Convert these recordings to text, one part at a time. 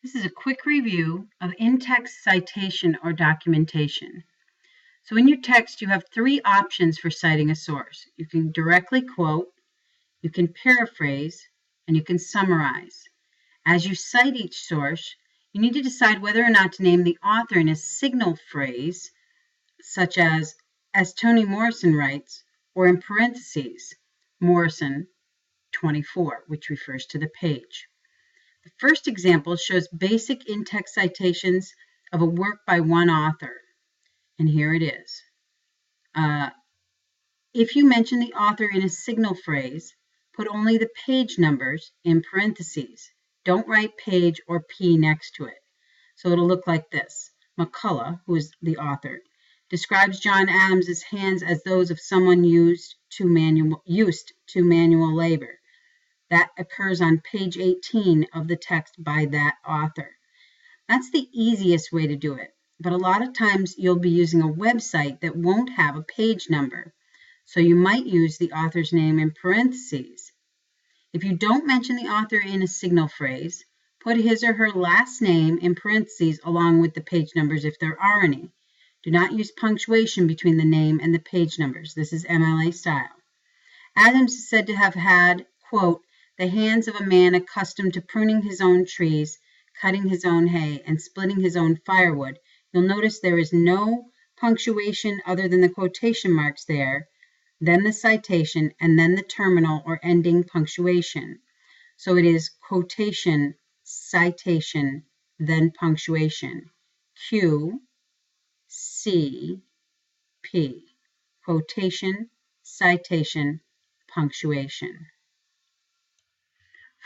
This is a quick review of in-text citation or documentation. So in your text, you have three options for citing a source. You can directly quote, you can paraphrase, and you can summarize. As you cite each source, you need to decide whether or not to name the author in a signal phrase, such as Toni Morrison writes, or in parentheses, Morrison 24, which refers to the page. The first example shows basic in-text citations of a work by one author. And here it is. If you mention the author in a signal phrase, put only the page numbers in parentheses. Don't write page or P next to it. So it'll look like this. McCullough, who is the author, describes John Adams's hands as those of someone used to manual labor. That occurs on page 18 of the text by that author. That's the easiest way to do it, but a lot of times you'll be using a website that won't have a page number, so you might use the author's name in parentheses. If you don't mention the author in a signal phrase, put his or her last name in parentheses along with the page numbers if there are any. Do not use punctuation between the name and the page numbers. This is MLA style. Adams is said to have had, quote, the hands of a man accustomed to pruning his own trees, cutting his own hay, and splitting his own firewood. You'll notice there is no punctuation other than the quotation marks there, then the citation, and then the terminal or ending punctuation. So it is quotation, citation, then punctuation. Q, C, P. Quotation, citation, punctuation.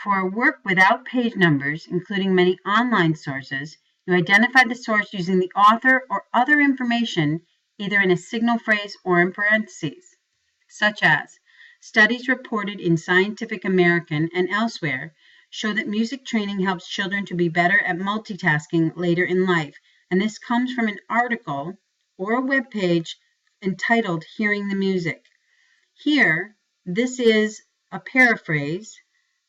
For a work without page numbers, including many online sources, you identify the source using the author or other information, either in a signal phrase or in parentheses, such as, studies reported in Scientific American and elsewhere show that music training helps children to be better at multitasking later in life, and this comes from an article or a web page entitled Hearing the Music. Here, this is a paraphrase.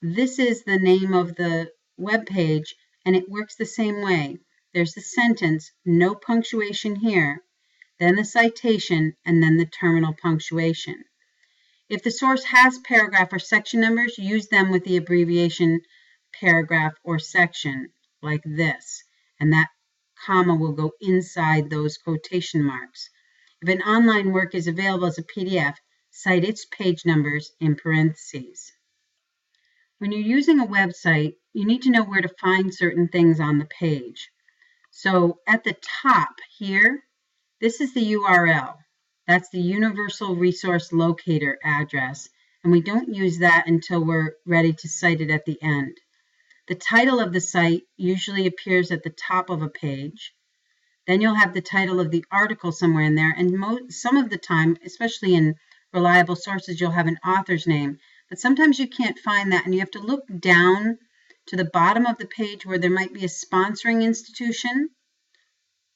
This is the name of the web page, and it works the same way. There's the sentence, no punctuation here, then the citation, and then the terminal punctuation. If the source has paragraph or section numbers, use them with the abbreviation paragraph or section, like this, and that comma will go inside those quotation marks. If an online work is available as a PDF, cite its page numbers in parentheses. When you're using a website, you need to know where to find certain things on the page. So at the top here, this is the URL. That's the Universal Resource Locator address, and we don't use that until we're ready to cite it at the end. The title of the site usually appears at the top of a page. Then you'll have the title of the article somewhere in there, and some of the time, especially in reliable sources, you'll have an author's name. But sometimes you can't find that, and you have to look down to the bottom of the page where there might be a sponsoring institution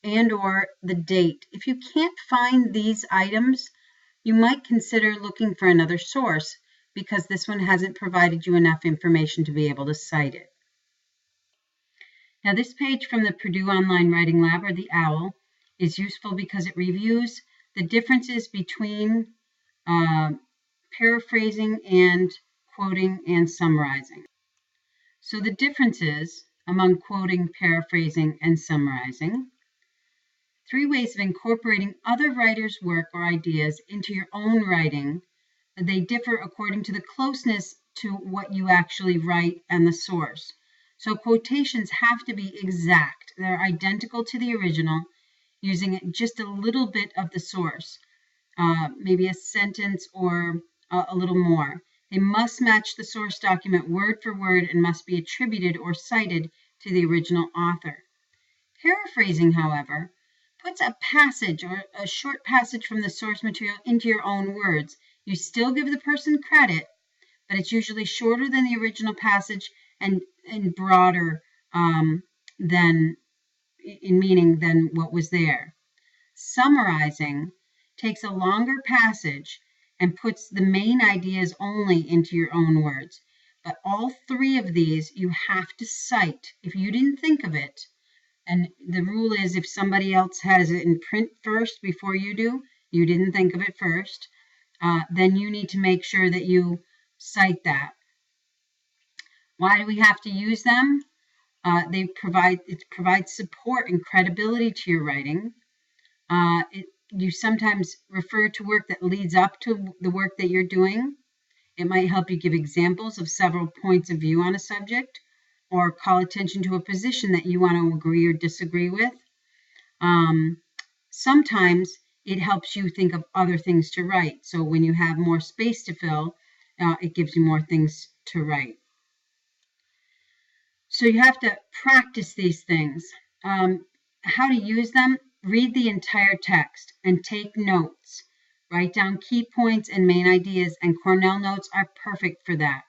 and or the date. If you can't find these items, you might consider looking for another source because this one hasn't provided you enough information to be able to cite it. Now, this page from the Purdue Online Writing Lab, or the OWL, is useful because it reviews the differences between paraphrasing and quoting and summarizing. So the differences among quoting, paraphrasing, and summarizing. 3 ways of incorporating other writers' work or ideas into your own writing. They differ according to the closeness to what you actually write and the source. So quotations have to be exact. They're identical to the original, using just a little bit of the source, maybe a sentence or a little more. They must match the source document word for word and must be attributed or cited to the original author. Paraphrasing, however, puts a passage or a short passage from the source material into your own words. You still give the person credit, but it's usually shorter than the original passage and broader than in meaning than what was there. Summarizing takes a longer passage and puts the main ideas only into your own words. But all three of these you have to cite. If you didn't think of it, and the rule is if somebody else has it in print first before you do, you didn't think of it first, then you need to make sure that you cite that. Why do we have to use them? It provides support and credibility to your writing. You sometimes refer to work that leads up to the work that you're doing. It might help you give examples of several points of view on a subject, or call attention to a position that you want to agree or disagree with. Sometimes it helps you think of other things to write. So when you have more space to fill, it gives you more things to write. So you have to practice these things. How to use them? Read the entire text and take notes. Write down key points and main ideas, and Cornell notes are perfect for that.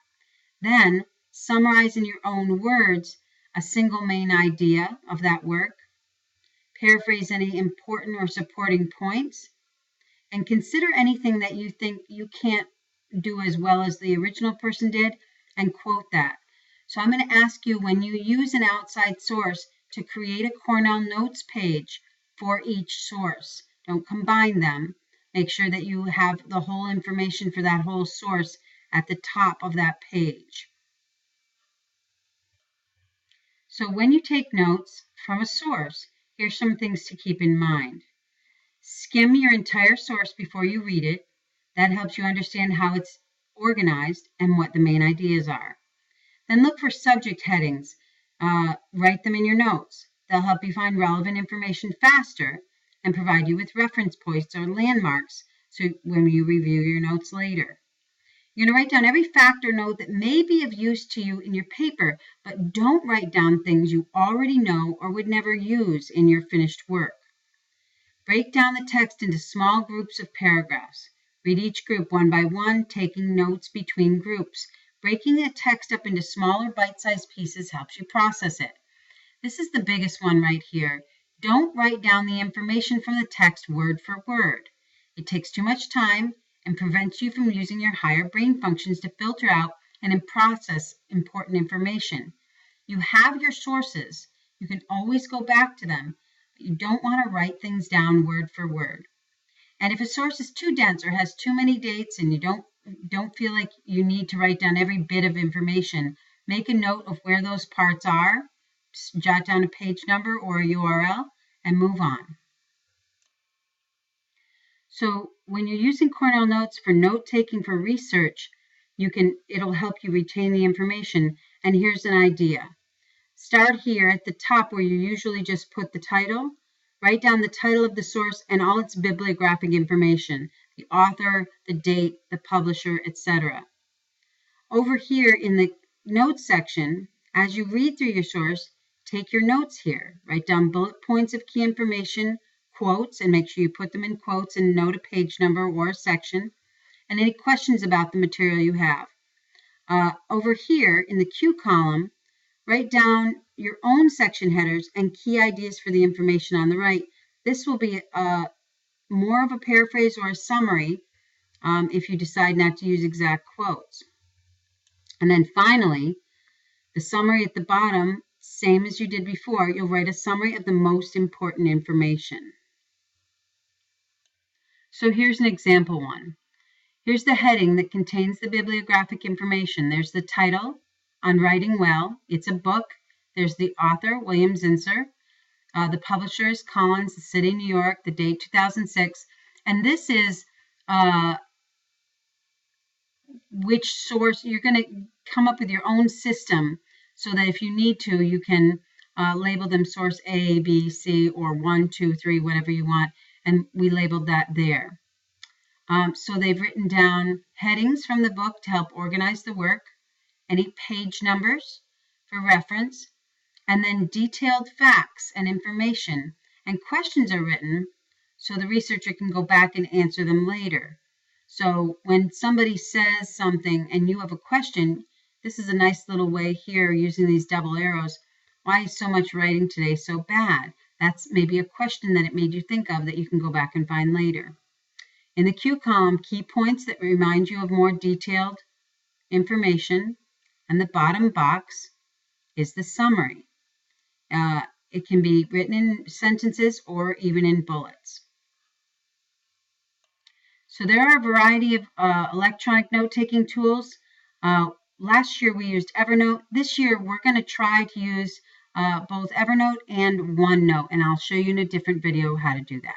Then summarize in your own words a single main idea of that work. Paraphrase any important or supporting points, and consider anything that you think you can't do as well as the original person did, and quote that. So I'm going to ask you, when you use an outside source, to create a Cornell Notes page for each source. Don't combine them. Make sure that you have the whole information for that whole source at the top of that page. So when you take notes from a source, here's some things to keep in mind. Skim your entire source before you read it. That helps you understand how it's organized and what the main ideas are. Then look for subject headings. Write them in your notes. They'll help you find relevant information faster and provide you with reference points or landmarks so when you review your notes later. You're going to write down every fact or note that may be of use to you in your paper, but don't write down things you already know or would never use in your finished work. Break down the text into small groups of paragraphs. Read each group one by one, taking notes between groups. Breaking the text up into smaller bite-sized pieces helps you process it. This is the biggest one right here. Don't write down the information from the text word for word. It takes too much time and prevents you from using your higher brain functions to filter out and process important information. You have your sources. You can always go back to them, but you don't want to write things down word for word. And if a source is too dense or has too many dates and you don't feel like you need to write down every bit of information, make a note of where those parts are, jot down a page number or a URL, and move on. So when you're using Cornell Notes for note-taking for research, it'll help you retain the information. And here's an idea. Start here at the top where you usually just put the title. Write down the title of the source and all its bibliographic information, the author, the date, the publisher, etc. Over here in the notes section, as you read through your source, take your notes here. Write down bullet points of key information, quotes, and make sure you put them in quotes and note a page number or a section, and any questions about the material you have. Over here in the Q column, write down your own section headers and key ideas for the information on the right. This will be more of a paraphrase or a summary if you decide not to use exact quotes. And then finally, the summary at the bottom, same as you did before, you'll write a summary of the most important information. So here's an example one. Here's the heading that contains the bibliographic information. There's the title, On Writing Well. It's a book. There's the author, William Zinsser. The publisher is Collins, the city, New York, the date 2006. And this is which source. You're going to come up with your own system so that if you need to, you can label them source A, B, C, or 1, 2, 3, whatever you want. And we labeled that there. So they've written down headings from the book to help organize the work, any page numbers for reference, and then detailed facts and information. And questions are written so the researcher can go back and answer them later. So when somebody says something and you have a question, this is a nice little way here using these double arrows. Why is so much writing today so bad? That's maybe a question that it made you think of that you can go back and find later. In the Q column, key points that remind you of more detailed information. and the bottom box is the summary. It can be written in sentences or even in bullets. So there are a variety of electronic note-taking tools. Last year we used Evernote. This year we're going to try to use both Evernote and OneNote, and I'll show you in a different video how to do that.